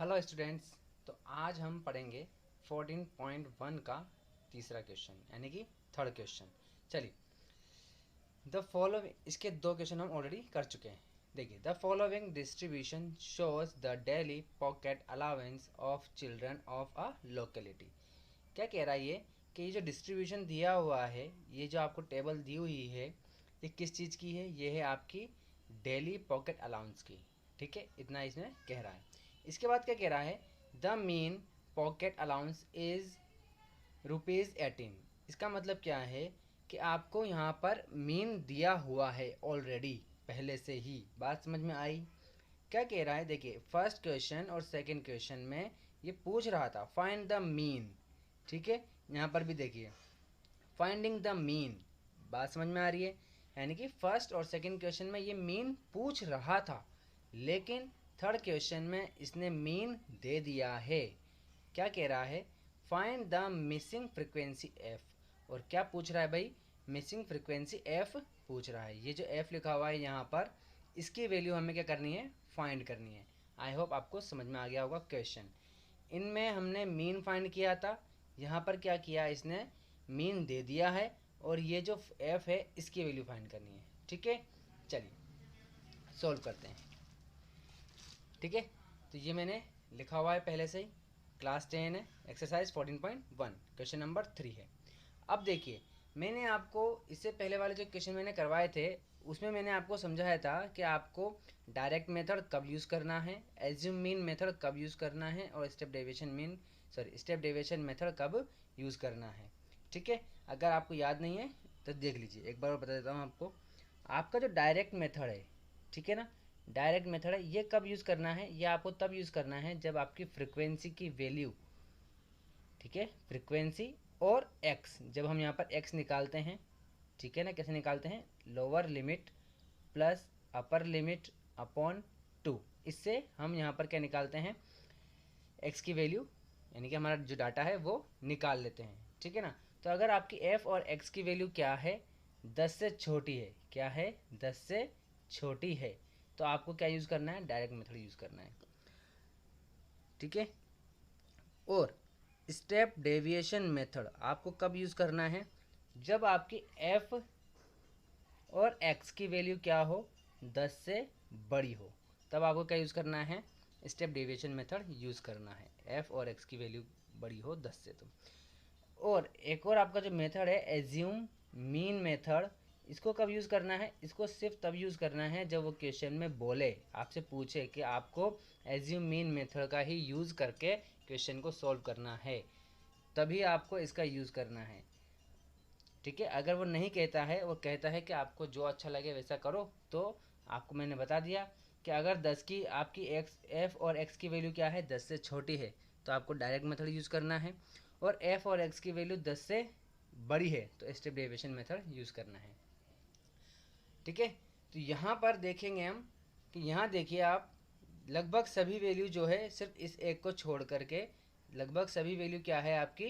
Hello students. तो आज हम पढ़ेंगे 14.1 का तीसरा क्वेश्चन यानी कि थर्ड क्वेश्चन। चलिए, द फॉलोइंग, इसके दो क्वेश्चन हम ऑलरेडी कर चुके हैं। देखिए, the following distribution shows the daily pocket allowance of children of a locality. क्या कह रहा है ये कि ये जो डिस्ट्रीब्यूशन दिया हुआ है, ये जो आपको टेबल दी हुई है, ये किस चीज़ की है? ये है आपकी डेली पॉकेट अलाउंस की। ठीक है, इतना इसमें कह रहा है। इसके बाद क्या कह रहा है? The mean pocket allowance is ₹18। इसका मतलब क्या है कि आपको यहाँ पर मीन दिया हुआ है ऑलरेडी पहले से ही। बात समझ में आई? क्या कह रहा है? देखिए, फर्स्ट क्वेश्चन और सेकंड क्वेश्चन में ये पूछ रहा था फाइंड द मीन। ठीक है, यहाँ पर भी देखिए फाइंडिंग द मीन। बात समझ में आ रही है? यानी कि फर्स्ट और सेकंड क्वेश्चन में ये मीन पूछ रहा था, लेकिन थर्ड क्वेश्चन में इसने मीन दे दिया है। क्या कह रहा है? Find the missing frequency F. और क्या पूछ रहा है भाई? मिसिंग फ्रीक्वेंसी एफ पूछ रहा है। ये जो एफ लिखा हुआ है यहाँ पर, इसकी वैल्यू हमें क्या करनी है? फाइंड करनी है। आई होप आपको समझ में आ गया होगा क्वेश्चन। इनमें हमने मीन फाइंड किया था, यहाँ पर क्या किया इसने? मीन दे दिया है और ये जो एफ है इसकी वैल्यू फाइंड करनी है। ठीक है, चलिए सॉल्व करते हैं। ठीक है, तो ये मैंने लिखा हुआ है पहले से ही। क्लास 10 है, एक्सरसाइज 14.1, क्वेश्चन नंबर 3 है। अब देखिए, मैंने आपको इससे पहले वाले जो क्वेश्चन मैंने करवाए थे उसमें मैंने आपको समझाया था कि आपको डायरेक्ट मेथड कब यूज़ करना है, एज्यूम मीन मेथड कब यूज़ करना है और स्टेप डेविएशन मेथड कब यूज़ करना है। ठीक है, अगर आपको याद नहीं है तो देख लीजिए, एक बार और बता देता हूँ आपको। आपका जो डायरेक्ट मेथड है, ठीक है ना, डायरेक्ट मेथड है, ये कब यूज़ करना है? ये आपको तब यूज़ करना है जब आपकी फ्रिक्वेंसी की वैल्यू, ठीक है, फ्रिक्वेंसी और एक्स, जब हम यहाँ पर एक्स निकालते हैं, ठीक है ना, कैसे निकालते हैं? Lower limit plus upper limit upon 2। इससे हम यहाँ पर क्या निकालते हैं? एक्स की वैल्यू, यानी कि हमारा जो डाटा है वो निकाल लेते हैं। ठीक है ना, तो अगर आपकी एफ और एक्स की वैल्यू क्या है? 10 से छोटी है। क्या है? 10 से छोटी है। तो आपको क्या यूज़ करना है? डायरेक्ट मेथड यूज़ करना है। ठीक है, और स्टेप डेविएशन मेथड आपको कब यूज़ करना है? जब आपकी एफ और एक्स की वैल्यू क्या हो? 10 से बड़ी हो, तब आपको क्या यूज़ करना है? स्टेप डेविएशन मेथड यूज़ करना है। एफ और एक्स की वैल्यू बड़ी हो 10 से तो। और एक और आपका जो मेथड है एज्यूम मीन मेथड, इसको कब यूज़ करना है? इसको सिर्फ तब यूज़ करना है जब वो क्वेश्चन में बोले, आपसे पूछे कि आपको एज्यूम मीन मेथड का ही यूज़ करके क्वेश्चन को सॉल्व करना है, तभी आपको इसका यूज़ करना है। ठीक है, अगर वो नहीं कहता है, वो कहता है कि आपको जो अच्छा लगे वैसा करो, तो आपको मैंने बता दिया कि अगर 10 की आपकी एक्स एफ और एक्स की वैल्यू क्या है? 10 से छोटी है, तो आपको डायरेक्ट मेथड यूज़ करना है। और एफ और एक्स की वैल्यू 10 से बड़ी है तो स्टेप डेविएशन मेथड यूज़ करना है। ठीक है, तो यहाँ पर देखेंगे हम कि यहाँ देखिए आप, लगभग सभी वैल्यू जो है, सिर्फ इस एक को छोड़ करके लगभग सभी वैल्यू क्या है आपकी?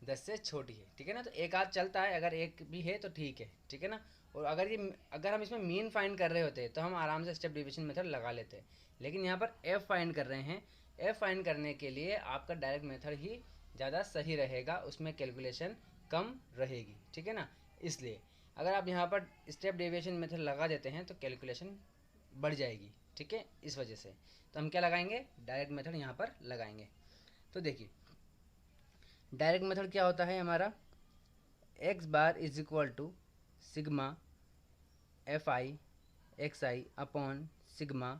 10 से छोटी है। ठीक है ना, तो एक आध चलता है, अगर एक भी है तो ठीक है। ठीक है ना, और अगर हम इसमें मीन फाइंड कर रहे होते तो हम आराम से स्टेप डिवीजन मेथड लगा लेते, लेकिन यहाँ पर एफ फाइंड कर रहे हैं। एफ फाइंड करने के लिए आपका डायरेक्ट मेथड ही ज़्यादा सही रहेगा, उसमें कैलकुलेशन कम रहेगी। ठीक है ना, इसलिए अगर आप यहाँ पर स्टेप डेविएशन मेथड लगा देते हैं तो कैलकुलेशन बढ़ जाएगी। ठीक है, इस वजह से तो हम क्या लगाएंगे? डायरेक्ट मेथड यहाँ पर लगाएंगे। तो देखिए, डायरेक्ट मेथड क्या होता है हमारा? X bar is equal to sigma F I X I upon sigma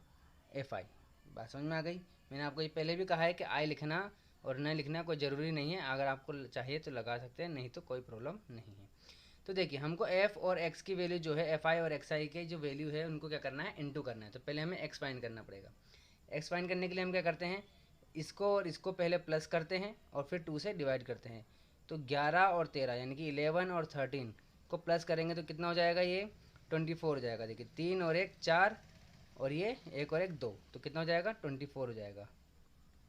F I. बात समझ में आ गई? मैंने आपको ये पहले भी कहा है कि आई लिखना और न लिखना कोई ज़रूरी नहीं है, अगर आपको चाहिए तो लगा सकते हैं, नहीं तो कोई प्रॉब्लम नहीं है। तो देखिए, हमको एफ और एक्स की वैल्यू जो है, एफ आई और एक्स आई के जो वैल्यू है उनको क्या करना है? इनटू करना है। तो पहले हमें एक्स फाइंड करना पड़ेगा। एक्स फाइंड करने के लिए हम क्या करते हैं? इसको और इसको पहले प्लस करते हैं और फिर 2 से डिवाइड करते हैं। तो 11 और 13 यानी कि 11 और 13 को प्लस करेंगे तो कितना हो जाएगा? ये 24 हो जाएगा। देखिए, 3 और 1 4 और ये 1 और 1 2, तो कितना हो जाएगा? 24 हो जाएगा।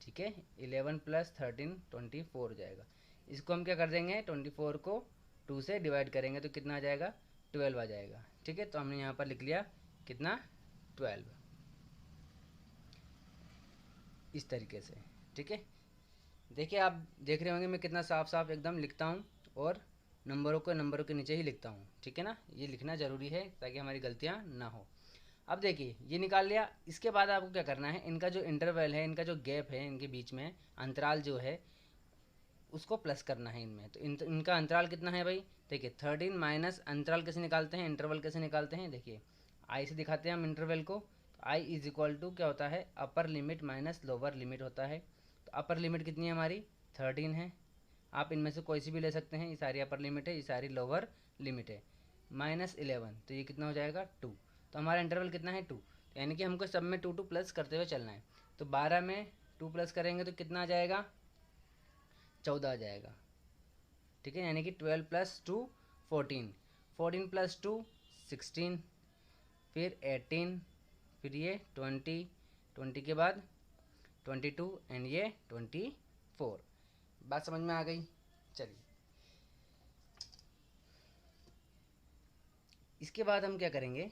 ठीक है, 11 प्लस 13 24 हो जाएगा। इसको हम क्या कर देंगे? 24 को 2 से डिवाइड करेंगे तो कितना आ जाएगा? 12 आ जाएगा। ठीक है, तो हमने यहाँ पर लिख लिया कितना? 12। इस तरीके से, ठीक है। देखिए आप देख रहे होंगे मैं कितना साफ साफ एकदम लिखता हूँ और नंबरों के नीचे ही लिखता हूँ, ठीक है ना। ये लिखना ज़रूरी है ताकि हमारी गलतियाँ ना हो। अब देखिए ये निकाल लिया। इसके बाद आपको क्या करना है, इनका जो इंटरवल है, इनका जो गैप है, इनके बीच में अंतराल जो है उसको प्लस करना है इनमें। तो इनका अंतराल कितना है भाई, देखिए 13 माइनस अंतराल कैसे निकालते हैं, इंटरवल कैसे निकालते हैं, देखिए आई से दिखाते हैं हम इंटरवल को। तो आई इज इक्वल टू क्या होता है, upper limit minus lower limit होता है। तो अपर लिमिट कितनी है हमारी 13 है, आप इनमें से कोई सी भी ले सकते हैं, ये सारी अपर लिमिट है, ये सारी लोअर लिमिट है। माइनस 11 तो ये कितना हो जाएगा 2। तो हमारा इंटरवल कितना है 2, तो यानी कि हमको सब में 2 2 प्लस करते हुए चलना है। तो 12 में 2 प्लस करेंगे तो कितना आ जाएगा 14 आ जाएगा, ठीक है। यानी कि 12 प्लस 2 14, 14 प्लस 2 16, फिर 18, फिर ये 20, 20 के बाद 22 एंड ये 24। बात समझ में आ गई। चलिए इसके बाद हम क्या करेंगे,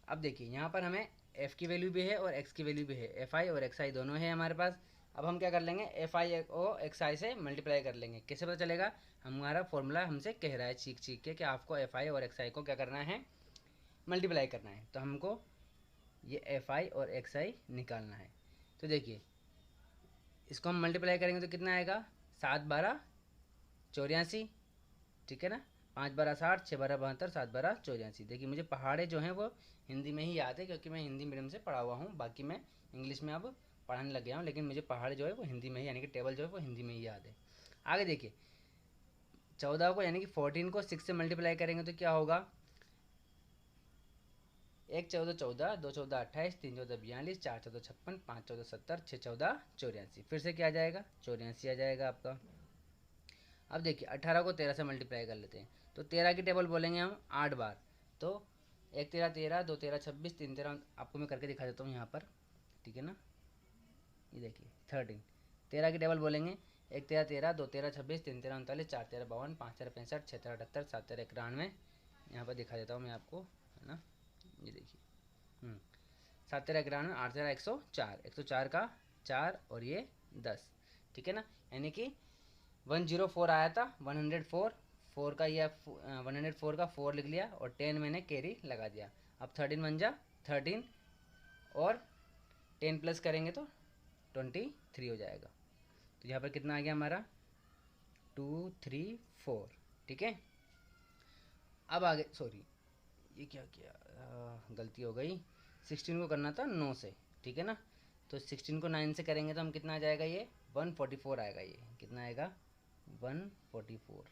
अब देखिए यहाँ पर हमें f की वैल्यू भी है और x की वैल्यू भी है, fi और xi दोनों है हमारे पास। अब हम क्या कर लेंगे, fi और xi से मल्टीप्लाई कर लेंगे। कैसे पता चलेगा, हमारा फॉर्मूला हमसे कह रहा है चीख चीख के कि आपको fi और xi को क्या करना है, मल्टीप्लाई करना है। तो हमको ये fi और xi निकालना है। तो देखिए इसको हम मल्टीप्लाई करेंगे तो कितना आएगा, 7 12 84, ठीक है ना। 5 12 60, 6 12 72, 7 12 84। देखिए मुझे पहाड़े जो हैं वो हिंदी में ही याद है क्योंकि मैं हिंदी मीडियम से पढ़ा हुआ हूँ। बाकी मैं इंग्लिश में अब पढ़ाने लग गया हूँ, लेकिन मुझे पहाड़े जो है वो हिंदी में ही, यानी कि टेबल जो है वो हिंदी में ही याद है। आगे देखिए 14 को यानी कि 14 को 6 से मल्टीप्लाई करेंगे तो क्या होगा, 1 14 14, 2 14 28, 3 14 42, 4 14 56, 5 14 70, 6 14 84। फिर से क्या आ जाएगा 84 आ जाएगा आपका। अब देखिए 18 को 13 से मल्टीप्लाई कर लेते हैं। तो 13 की टेबल बोलेंगे हम 8 बार। तो 1 13 13, 2 13 26, 3 13, आपको मैं करके दिखा देता हूँ यहाँ पर, ठीक है ना। ये देखिए 13, 13 की टेबल बोलेंगे 1 13 13, 2 13 26, 3 13 39, 4 13 52, 5 13 65, 6 13 78, 7 13 91। यहाँ पर दिखा देता हूँ मैं आपको, है ना। ये देखिए 7 13 91, 8 13 104, 104 का 4 और ये 10, ठीक है ना। यानी कि 104 आया था, 104, 4 का ये 104 का 4 लिख लिया और 10 मैंने कैरी लगा दिया। अब 13 बन जा 13 और 10 प्लस करेंगे तो 23 हो जाएगा। तो यहाँ पर कितना आ गया हमारा 2 3 4, ठीक है। अब आगे, सॉरी ये क्या किया, गलती हो गई। 16 को करना था 9 से, ठीक है ना। तो 16 को 9 से करेंगे तो हम कितना आ जाएगा, ये 144 आएगा। ये कितना आएगा 144,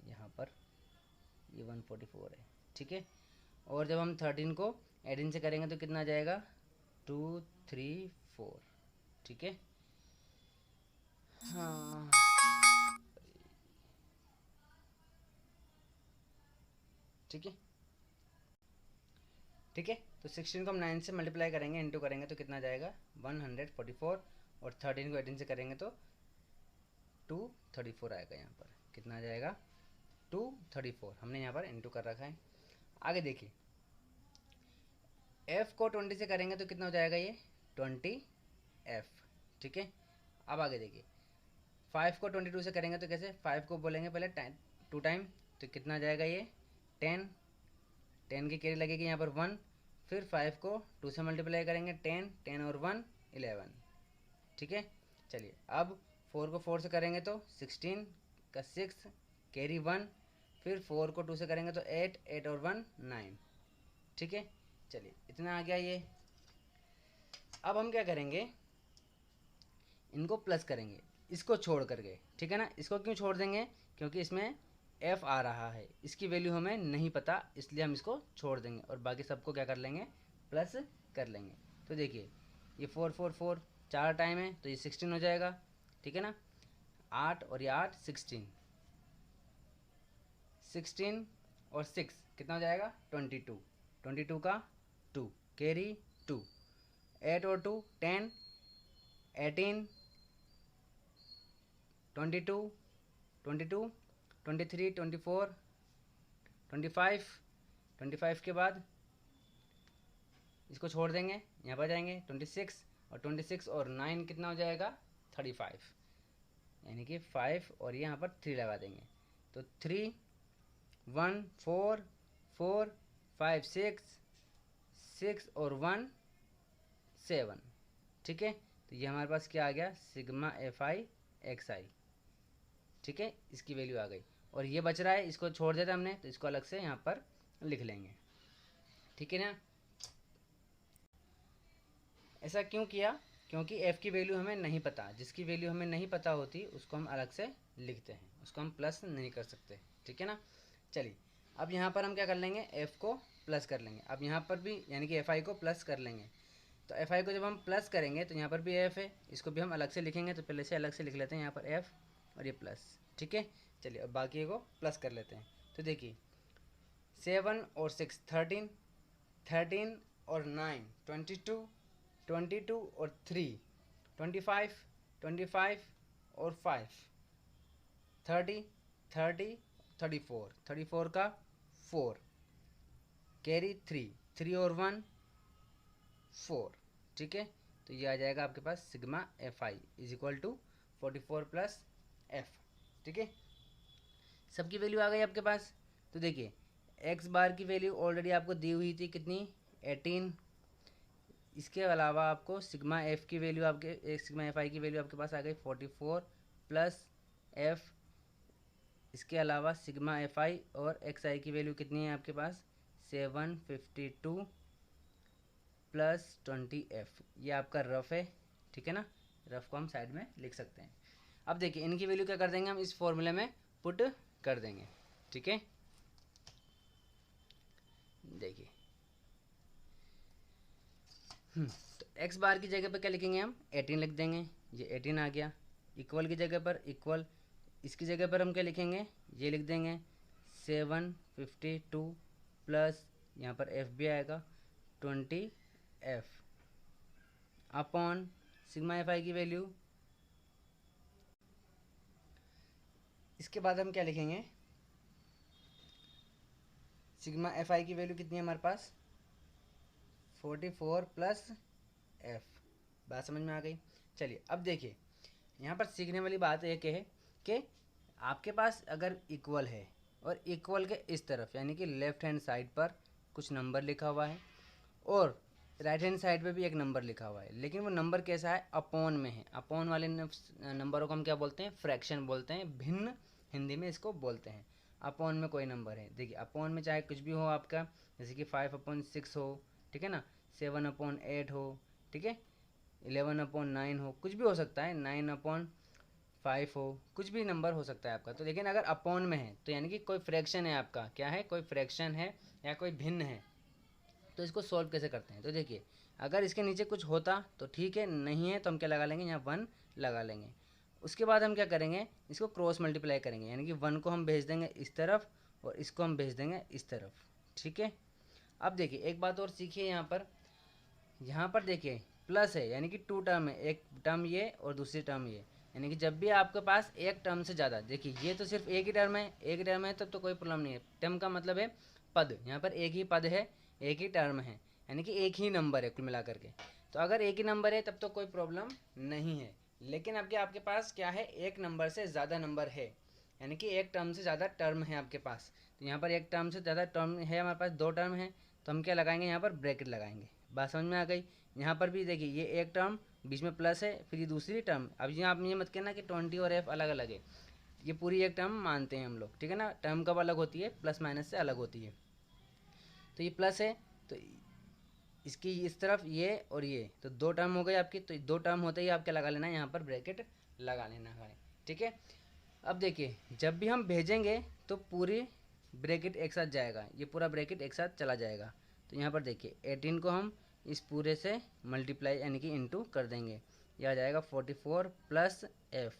यहाँ पर ये 144 है, ठीक है। और जब हम 13 को 18 से करेंगे तो कितना आ जाएगा 2 3 4, ठीक है। हाँ ठीक है, ठीक है। तो 16 को हम 9 से मल्टीप्लाई करेंगे, इंटू करेंगे तो कितना आ जाएगा 144, और 13 को 18 से करेंगे तो 234 आएगा। यहाँ पर कितना आ जाएगा 234, हमने यहाँ पर इंटू कर रखा है। आगे देखिए f को 20 से करेंगे तो कितना हो जाएगा, ये 20f, ठीक है। अब आगे देखिए 5 को 22 से करेंगे तो कैसे, 5 को बोलेंगे पहले 2 टाइम, तो कितना आ जाएगा ये 10, 10 की कैरी लगेगी यहाँ पर 1, फिर 5 को 2 से मल्टीप्लाई करेंगे 10, 10 और 1 11, ठीक है। चलिए अब 4 को 4 से करेंगे तो 16 का 6, कैरी 1, फिर 4 को 2 से करेंगे तो 8, 8 और 1 9, ठीक है। चलिए इतना आ गया ये। अब हम क्या करेंगे, इनको प्लस करेंगे इसको छोड़ करके, ठीक है ना। इसको क्यों छोड़ देंगे, क्योंकि इसमें f आ रहा है, इसकी वैल्यू हमें नहीं पता, इसलिए हम इसको छोड़ देंगे और बाकी सबको क्या कर लेंगे प्लस कर लेंगे। तो देखिए ये 4 4 4 4 टाइम है तो ये 16 हो जाएगा, ठीक है ना। 8 और ये 8 16, 16 और 6 कितना हो जाएगा 22, 22 का 2 कैरी 2, 8 और 2 10, 18 22 22 23 24 25, 25 के बाद इसको छोड़ देंगे, यहाँ पर जाएंगे 26, और 26 और 9 कितना हो जाएगा 35, यानी कि 5 और ये यहाँ पर 3 लगा देंगे तो 3 1 4 4 5 6 और 1 7, ठीक है। तो ये हमारे पास क्या आ गया सिग्मा एफ आई एक्स आई, ठीक है, इसकी वैल्यू आ गई। और ये बच रहा है, इसको छोड़ देते हमने, तो इसको अलग से यहाँ पर लिख लेंगे, ठीक है ना। ऐसा क्यों किया, क्योंकि f की वैल्यू हमें नहीं पता, जिसकी वैल्यू हमें नहीं पता होती उसको हम अलग से लिखते हैं, उसको हम प्लस नहीं कर सकते, ठीक है ना। चलिए अब यहाँ पर हम क्या कर लेंगे, f को प्लस कर लेंगे। अब यहाँ पर भी यानी कि fi को प्लस कर लेंगे, तो fi को जब हम प्लस करेंगे तो यहाँ पर भी f है, इसको भी हम अलग से लिखेंगे। तो पहले से अलग से लिख लेते हैं यहाँ पर f और ये प्लस, ठीक है। चलिए अब बाकी को प्लस कर लेते हैं। तो देखिए 7 और 6 13, 13 और 9 22, 22 और 3 25, 25 और 5 30, 30 34, 34 का 4 कैरी 3, 3 और 1 4, ठीक है। तो ये आ जाएगा आपके पास sigma F I is equal to 44 plus F, ठीक है। सबकी वैल्यू आ गई आपके पास। तो देखिए एक्स बार की वैल्यू ऑलरेडी आपको दी हुई थी कितनी 18, इसके अलावा आपको सिग्मा एफ की वैल्यू आपके सिग्मा एफ आई की वैल्यू आपके पास आ गई 44 प्लस एफ, इसके अलावा सिग्मा एफ आई और एक्स आई की वैल्यू कितनी है आपके पास 752 प्लस 20 एफ। ये आपका रफ है, ठीक है ना, रफ को हम साइड में लिख सकते हैं। अब देखिए इनकी वैल्यू क्या कर देंगे हम इस फॉर्मूले में पुट कर देंगे, ठीक है। देखिए तो एक्स बार की जगह पर क्या लिखेंगे हम 18 लिख देंगे, ये 18 आ गया। इक्वल की जगह पर इक्वल, इसकी जगह पर हम क्या लिखेंगे ये लिख देंगे 752 प्लस यहाँ पर एफ भी आएगा 20 एफ अपॉन सिग्मा एफ आई की वैल्यू। इसके बाद हम क्या लिखेंगे सिग्मा एफ आई की वैल्यू कितनी है हमारे पास 44 प्लस एफ। बात समझ में आ गई। चलिए अब देखिए यहाँ पर सीखने वाली बात एक है कि आपके पास अगर इक्वल है और इक्वल के इस तरफ यानी कि लेफ्ट हैंड साइड पर कुछ नंबर लिखा हुआ है और राइट हैंड साइड पे भी एक नंबर लिखा हुआ है, लेकिन वो नंबर कैसा है अपॉन में है। अपॉन वाले नंबरों को हम क्या बोलते हैं फ्रैक्शन बोलते हैं, भिन्न हिंदी में इसको बोलते हैं। अपॉन में कोई नंबर है, देखिए अपॉन में चाहे कुछ भी हो आपका, जैसे कि 5/6 हो, ठीक है ना, 7/8 हो, ठीक है, 11/9 हो, कुछ भी हो सकता है, 9/5 हो, कुछ भी नंबर हो सकता है आपका। तो लेकिन अगर अपॉन में है तो यानी कि कोई फ्रैक्शन है आपका, क्या है कोई फ्रैक्शन है या कोई भिन्न है। तो इसको सॉल्व कैसे करते हैं, तो देखिए अगर इसके नीचे कुछ होता तो ठीक है, नहीं है तो हम क्या लगा लेंगे यहाँ 1 लगा लेंगे। उसके बाद हम क्या करेंगे इसको क्रॉस मल्टीप्लाई करेंगे, यानी कि 1 को हम भेज देंगे इस तरफ और इसको हम भेज देंगे इस तरफ, ठीक है। अब देखिए एक बात और सीखिए, यहाँ पर देखिए प्लस है यानी कि 2 टर्म है, एक टर्म ये और दूसरी टर्म ये, यानी कि जब भी आपके पास एक टर्म से ज़्यादा, देखिए ये तो सिर्फ एक ही टर्म है, एक टर्म है तब तो कोई प्रॉब्लम नहीं है। टर्म का मतलब है पद, यहाँ पर एक ही पद है, एक ही टर्म है, यानी कि एक ही नंबर है कुल मिला करके। तो अगर एक ही नंबर है तब तो कोई प्रॉब्लम नहीं है, लेकिन आपके पास क्या है एक नंबर से ज़्यादा नंबर है, यानी कि एक टर्म से ज़्यादा टर्म है आपके पास। तो यहाँ पर एक टर्म से ज़्यादा टर्म है, हमारे पास 2 टर्म है, तो हम क्या लगाएंगे यहाँ पर ब्रैकेट लगाएंगे। बात समझ में आ गई। यहाँ पर भी देखिए ये एक टर्म बीच में प्लस है, फिर ये दूसरी टर्म। अब यहाँ आप ये मत कहना कि 20 और एफ अलग अलग है, ये पूरी एक टर्म मानते हैं हम लोग, ठीक है ना। टर्म कब अलग होती है प्लस माइनस से अलग होती है। तो ये प्लस है तो इसकी इस तरफ ये और ये, तो 2 टर्म हो गए आपकी। तो 2 टर्म होते ही आप क्या लगा लेना है यहाँ पर ब्रैकेट लगा लेना है, ठीक है। अब देखिए जब भी हम भेजेंगे तो पूरी ब्रैकेट एक साथ जाएगा, ये पूरा ब्रैकेट एक साथ चला जाएगा। तो यहाँ पर देखिए 18 को हम इस पूरे से मल्टीप्लाई यानी कि इनटू कर देंगे, यह आ जाएगा 44 प्लस एफ।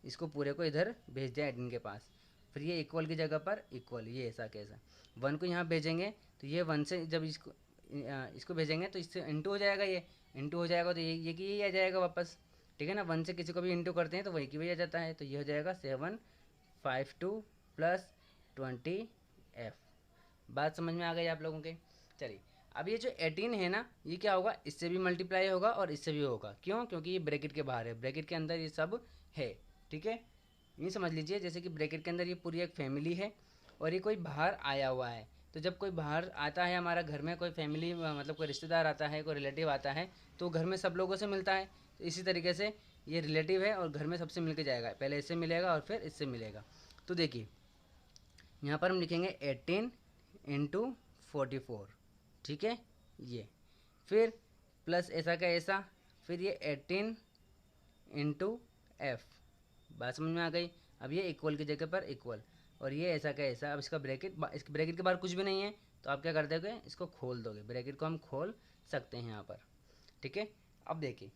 इसको पूरे को इधर भेज दिया 18 के पास, फिर ये इक्वल की जगह पर इक्वल, ये ऐसा कैसा 1 को यहाँ भेजेंगे तो ये 1 से जब इसको भेजेंगे तो इससे इंटू हो जाएगा, ये इंटू हो जाएगा तो ये कि यही आ जाएगा वापस, ठीक है ना। 1 से किसी को भी इंटू करते हैं तो वही की वही आ जाता है। तो ये हो जाएगा 752 प्लस 20 एफ। बात समझ में आ गई आप लोगों के। चलिए अब ये जो 18 है ना, ये क्या होगा, इससे भी मल्टीप्लाई होगा और इससे भी होगा। क्यों? क्योंकि ये ब्रैकेट के बाहर है, ब्रैकेट के अंदर ये सब है। ठीक है, ये समझ लीजिए जैसे कि ब्रैकेट के अंदर ये पूरी एक फैमिली है और ये कोई बाहर आया हुआ है। तो जब कोई बाहर आता है हमारा घर में, कोई फैमिली मतलब कोई रिश्तेदार आता है, कोई रिलेटिव आता है, तो घर में सब लोगों से मिलता है। तो इसी तरीके से ये रिलेटिव है और घर में सबसे मिल के जाएगा, पहले इससे मिलेगा और फिर इससे मिलेगा। तो देखिए यहाँ पर हम लिखेंगे 18 इंटू 44। ठीक है, ये फिर प्लस ऐसा का ऐसा, फिर ये 18 इंटू एफ। बात समझ में आ गई? अब ये इक्वल की जगह पर इक्वल, और ये ऐसा का ऐसा। अब इसका ब्रैकेट, इसके ब्रैकेट के बाहर कुछ भी नहीं है, तो आप क्या कर दोगे, इसको खोल दोगे। ब्रैकेट को हम खोल सकते हैं यहाँ पर। ठीक है, अब देखिए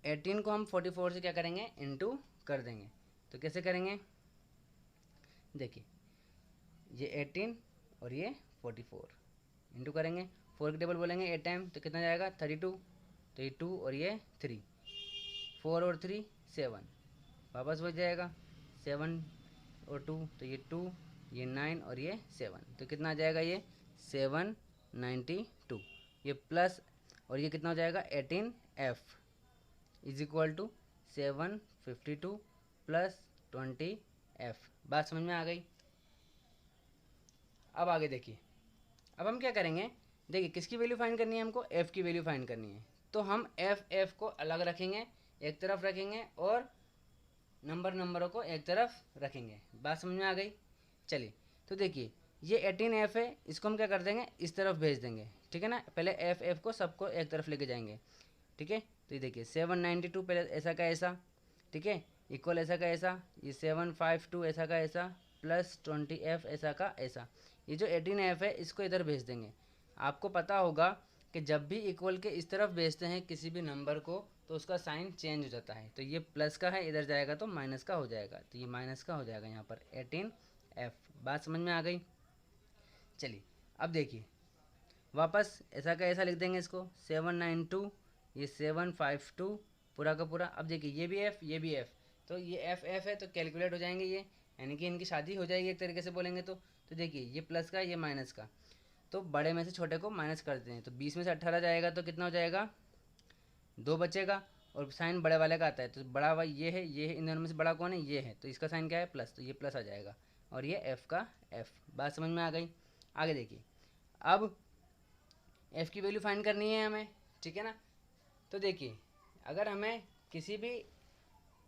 18 को हम 44 से क्या करेंगे, इंटू कर देंगे। तो कैसे करेंगे, देखिए ये 18 और ये 44 इंटू करेंगे। 4 के टेबल बोलेंगे 8 टाइम, तो कितना जाएगा 32। तो ये 2 और ये 3, 4 और 3 7, वापस बच जाएगा 7 और 2, तो ये 2, ये 9 और ये 7, तो कितना आ जाएगा ये 792। ये प्लस और ये कितना हो जाएगा 18f is equal to 752 plus 20f। बात समझ में आ गई? अब आगे देखिए, अब हम क्या करेंगे, देखिए किसकी वैल्यू फाइंड करनी है हमको, f की वैल्यू फाइंड करनी है। तो हम f को अलग रखेंगे, एक तरफ रखेंगे, और नंबरों को एक तरफ रखेंगे। बात समझ में आ गई? चलिए, तो देखिए ये 18f है, इसको हम क्या कर देंगे, इस तरफ भेज देंगे। ठीक है ना, पहले f को सबको एक तरफ लेके जाएंगे। ठीक है, तो ये देखिए 792 पहले ऐसा का ऐसा, ठीक है, इक्वल ऐसा का ऐसा, ये 752 ऐसा का ऐसा, प्लस 20f ऐसा का ऐसा। ये जो 18f है इसको इधर भेज देंगे। आपको पता होगा कि जब भी इक्वल के इस तरफ भेजते हैं किसी भी नंबर को, तो उसका साइन चेंज हो जाता है। तो ये प्लस का है, इधर जाएगा तो माइनस का हो जाएगा, तो ये माइनस का हो जाएगा यहाँ पर 18f। बात समझ में आ गई? चलिए अब देखिए वापस ऐसा का ऐसा लिख देंगे इसको, 792, ये 752 पूरा का पूरा। अब देखिए ये भी f, ये भी f, तो ये f है, तो कैलकुलेट हो जाएंगे ये, यानी कि इनकी शादी हो जाएगी एक तरीके से बोलेंगे तो देखिए ये प्लस का, ये माइनस का, तो बड़े में से छोटे को माइनस कर देते हैं। तो 20 में से 18 जाएगा तो कितना हो जाएगा, 2 बचेगा, और साइन बड़े वाले का आता है, तो बड़ा वाला ये है, ये है, इन दोनों में से बड़ा कौन है, ये है, तो इसका साइन क्या है, प्लस, तो ये प्लस आ जाएगा, और ये f का f। बात समझ में आ गई? आगे देखिए, अब f की वैल्यू फाइंड करनी है हमें। ठीक है ना, तो देखिए अगर हमें किसी भी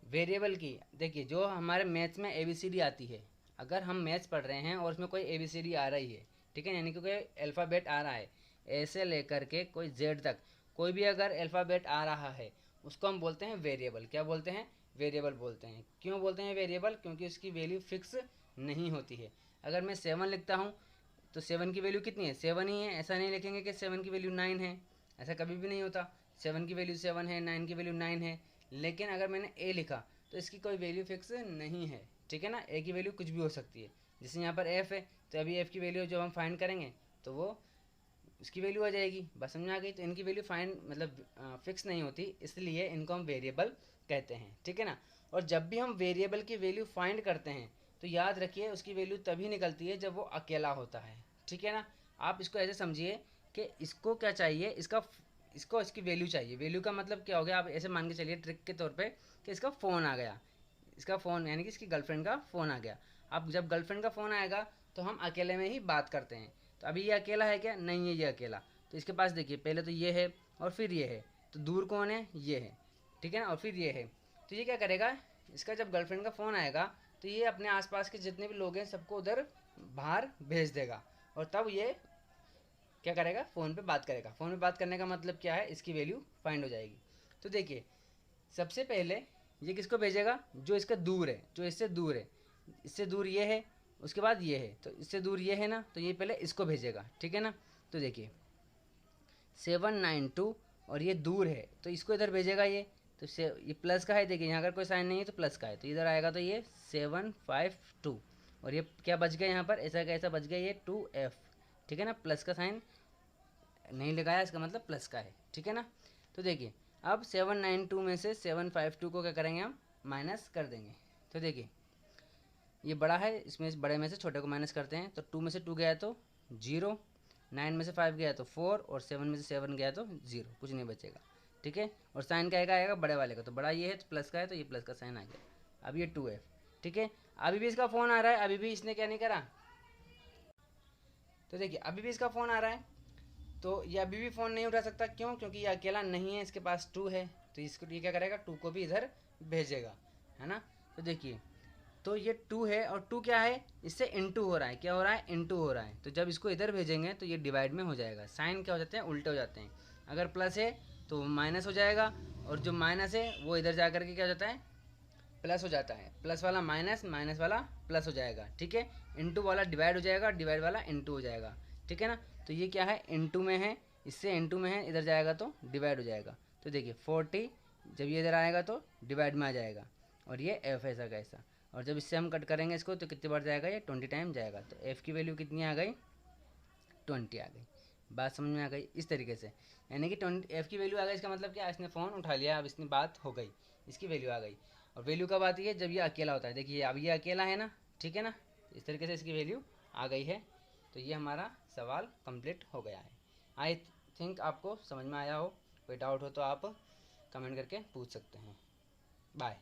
वेरिएबल की, देखिए जो हमारे मैथ्स में ABCD आती है, अगर हम मैथ्स पढ़ रहे हैं और उसमें कोई ABCD आ रही है, ठीक है, यानी कि कोई अल्फ़ाबेट आ रहा है, ए से लेकर के कोई जेड तक, कोई भी अगर अल्फ़ाबेट आ रहा है, उसको हम बोलते हैं वेरिएबल। क्या बोलते हैं? वेरिएबल बोलते हैं। क्यों बोलते हैं वेरिएबल? क्योंकि उसकी वैल्यू फिक्स नहीं होती है। अगर मैं 7 लिखता हूँ तो 7 की वैल्यू कितनी है, 7 ही है। ऐसा नहीं लिखेंगे कि 7 की वैल्यू 9 है, ऐसा कभी भी नहीं होता। 7 की वैल्यू 7 है, 9 की वैल्यू 9 है। लेकिन अगर मैंने ए लिखा तो इसकी कोई वैल्यू फिक्स नहीं है। ठीक है ना, ए की वैल्यू कुछ भी हो सकती है। जैसे यहाँ पर एफ है, तो अभी एफ की वैल्यू जो हम फाइंड करेंगे तो वो उसकी वैल्यू आ जाएगी। बस समझ में आ गई? तो इनकी वैल्यू फाइंड मतलब फिक्स नहीं होती, इसलिए इनको हम वेरिएबल कहते हैं। ठीक है ना, और जब भी हम वेरिएबल की वैल्यू फाइंड करते हैं तो याद रखिए उसकी वैल्यू तभी निकलती है जब वो अकेला होता है। ठीक है ना, आप इसको ऐसे समझिए कि इसको क्या चाहिए, इसको इसकी वैल्यू चाहिए। वैल्यू का मतलब क्या हो गया, आप ऐसे मान के चलिए ट्रिक के तौर पे कि इसका फ़ोन आ गया, इसका फ़ोन यानी कि इसकी गर्लफ्रेंड का फ़ोन आ गया। अब जब गर्लफ्रेंड का फ़ोन आएगा तो हम अकेले में ही बात करते हैं। तो अभी ये अकेला है क्या? नहीं है ये अकेला। तो इसके पास देखिए पहले तो ये है और फिर ये है, तो दूर कौन है? ये है। ठीक है ना, और फिर ये है। तो ये क्या करेगा, इसका जब गर्लफ्रेंड का फ़ोन आएगा तो ये अपने आसपास के जितने भी लोग हैं सबको उधर बाहर भेज देगा, और तब ये क्या करेगा, फ़ोन पे बात करेगा। फ़ोन पे बात करने का मतलब क्या है, इसकी वैल्यू फाइंड हो जाएगी। तो देखिए सबसे पहले ये किसको भेजेगा, जो इसका दूर है, जो इससे दूर है। इससे दूर ये है, उसके बाद ये है, तो इससे दूर ये है ना, तो ये पहले इसको भेजेगा। ठीक है ना, तो देखिए 792 और ये दूर है तो इसको इधर भेजेगा ये, तो ये प्लस का है, देखिए यहाँ अगर कोई साइन नहीं है तो प्लस का है, तो इधर आएगा तो ये 752, और ये क्या बच गया यहाँ पर, ऐसा का ऐसा बच गया ये 2f। ठीक है ना, प्लस का साइन नहीं लगाया, इसका मतलब प्लस का है। ठीक है ना, तो देखिए अब 792 में से 752 को क्या करेंगे, हम माइनस कर देंगे। तो देखिए ये बड़ा है, इसमें बड़े में से छोटे को माइनस करते हैं, तो 2 में से 2 गया तो 0, 9 में से 5 गया तो 4 और 7 में से 7 गया तो 0, कुछ नहीं बचेगा। ठीक है, और साइन का आएगा बड़े वाले का, तो बड़ा ये है तो प्लस का है तो ये प्लस का साइन आ गया। अब ये 2f। ठीक है, अभी भी इसका फ़ोन आ रहा है, अभी भी इसने क्या नहीं करा, तो देखिए अभी भी इसका फ़ोन आ रहा है, तो ये अभी भी फ़ोन नहीं उठा सकता। क्यों? क्योंकि ये अकेला नहीं है, इसके पास 2 है, तो इसको ये क्या करेगा, 2 को भी इधर भेजेगा, है ना। तो देखिए, तो ये 2 है और 2 क्या है, इससे इनटू हो रहा है, क्या हो रहा है, इनटू हो रहा है। तो जब इसको इधर भेजेंगे तो ये डिवाइड में हो जाएगा, साइन क्या हो जाते हैं, उल्टे हो जाते हैं। अगर प्लस है तो माइनस हो जाएगा, और जो माइनस है वो इधर जा करके क्या हो जाता है, प्लस हो जाता है। प्लस वाला माइनस, माइनस वाला प्लस हो जाएगा। ठीक है, इनटू वाला डिवाइड हो जाएगा, डिवाइड वाला इनटू हो जाएगा। ठीक है ना, तो ये क्या है, इनटू में है, इससे इनटू में है, इधर जाएगा तो डिवाइड हो जाएगा। तो देखिए 40 जब ये इधर आएगा तो डिवाइड में आ जाएगा, और ये एफ ऐसा कैसा, और जब इससे हम कट करेंगे इसको तो कितनी बार जाएगा, ये 20 टाइम जाएगा। तो एफ़ की वैल्यू कितनी आ गई, 20 आ गई। बात समझ में आ गई इस तरीके से, यानी कि 20 एफ़ की वैल्यू आ गई, इसका मतलब क्या, इसने फ़ोन उठा लिया, अब इसने बात हो गई, इसकी वैल्यू आ गई। और वैल्यू कब आती है, जब ये अकेला होता है। देखिए अब ये अकेला है ना, ठीक है ना, इस तरीके से इसकी वैल्यू आ गई है। तो ये हमारा सवाल कंप्लीट हो गया है। आई थिंक आपको समझ में आया हो, कोई डाउट हो तो आप कमेंट करके पूछ सकते हैं। बाय।